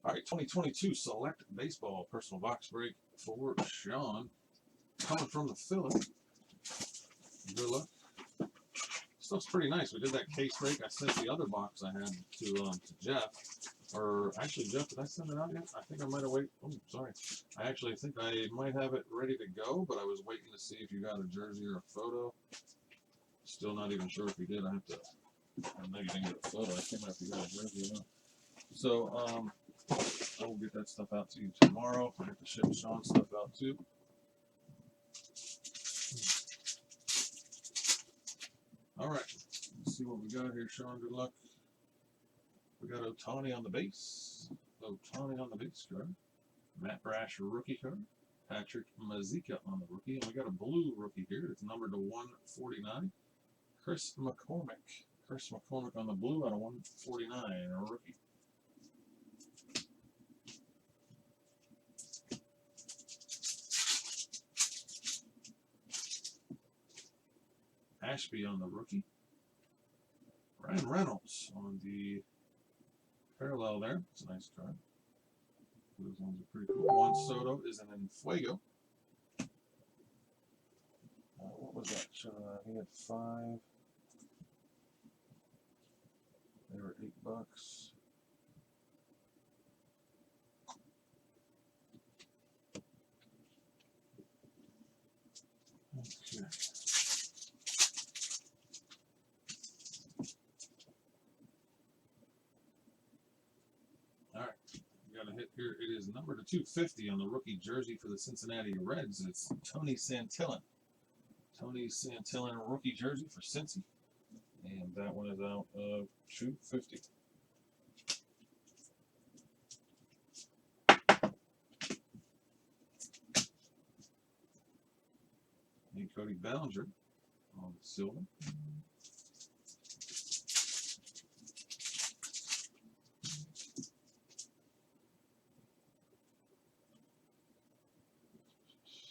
All right, 2022 Select Baseball personal box break for Sean. Coming from the filler. Good luck. Stuff's pretty nice. We did that case break. I sent the other box I had to Jeff. Or actually, Jeff, did I send it out yet? I think I might have waited. Oh, sorry. I actually think I might have it ready to go, but I was waiting to see if you got a jersey or a photo. Still not even sure if you did. I have to. I know you didn't get a photo. I can't remember if you got a jersey or not. So, I will get that stuff out to you tomorrow. I have to ship Sean stuff out too. All right, let's see what we got here, Sean. Good luck. We got Ohtani on the base. Ohtani on the base card. Matt Brash rookie card. Patrick Mazeika on the rookie. And we got a blue rookie here. It's numbered to 149. Chris McCormick. Chris McCormick on the blue out of 149, a rookie. Ashby on the rookie. Ryan Reynolds on the parallel there. It's a nice card. Those ones are pretty cool. Juan Soto is an Enfuego. What was that? He had 5. They were $8. Okay. All right, we got a hit here. It is number to 250 on the rookie jersey for the Cincinnati Reds. It's Tony Santillan. Tony Santillan rookie jersey for Cincy. And that one is out of 250. And Cody Bellinger on the silver.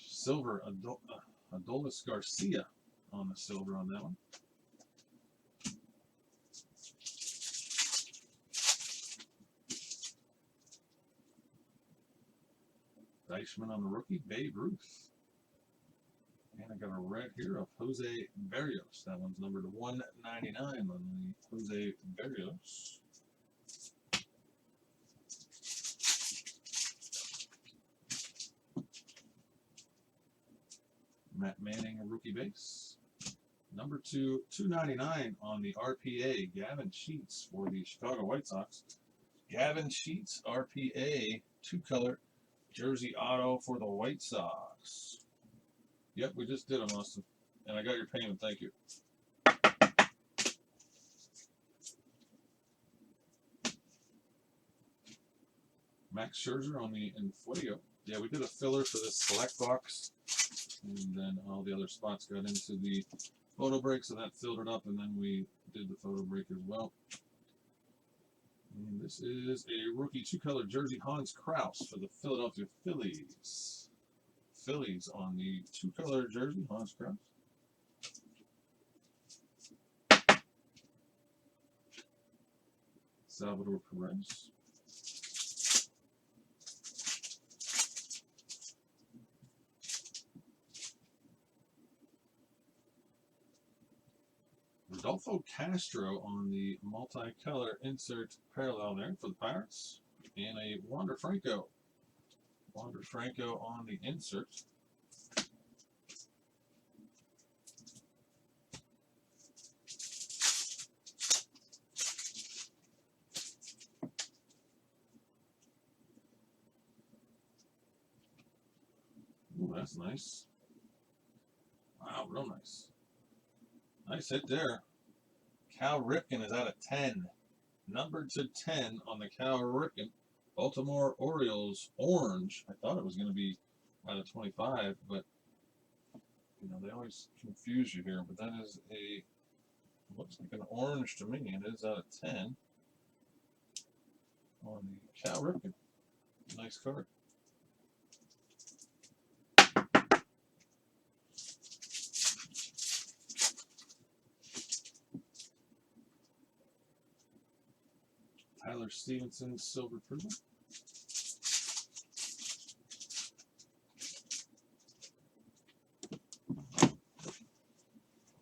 Silver Adolis Garcia on the silver on that one. Deichmann on the rookie, Babe Ruth. And I got a red here of Jose Berrios. That one's numbered to 199 on the Jose Berrios. Matt Manning, a rookie base. Number 299 on the RPA, Gavin Sheets for the Chicago White Sox. Gavin Sheets, RPA, 2-color jersey auto for the White Sox. Yep, we just did them, Austin. And I got your payment, thank you. Max Scherzer on the Enfuego. Yeah, we did a filler for this select box. And then all the other spots got into the photo break, so that filled it up, and then we did the photo break as well. And this is a rookie 2-color jersey, Hans Kraus for the Philadelphia Phillies. Phillies on the 2-color jersey, Hans Kraus. Salvador Perez. Rodolfo Castro on the multi-color insert parallel there for the Pirates. And a Wander Franco. Wander Franco on the insert. Ooh, that's nice. Wow, real nice. Nice hit there. Cal Ripken is out of 10. Numbered to 10 on the Cal Ripken. Baltimore Orioles orange. I thought it was going to be out of 25, but you know they always confuse you here. But that is a looks like an orange to me, and it is out of 10 on the Cal Ripken. Nice card. Tyler Stevenson, silver prism.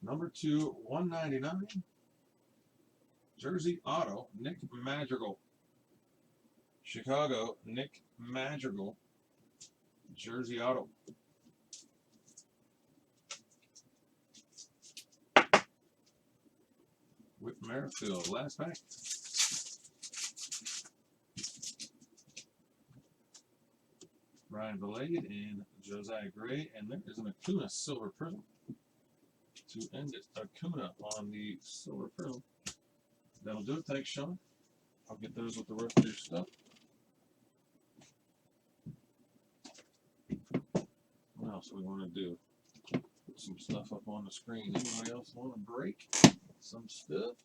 Number 2, 199. Jersey Auto, Nick Madrigal. Chicago, Nick Madrigal. Jersey Auto. Whit Merrifield, last pack. Ryan Valade and Josiah Gray. And there is an Acuna Silver Prism to end it. Acuna on the Silver Prism. That'll do it. Thanks, Sean. I'll get those with the rest of your stuff. What else we want to do? Put some stuff up on the screen. Anybody else want to break some stuff?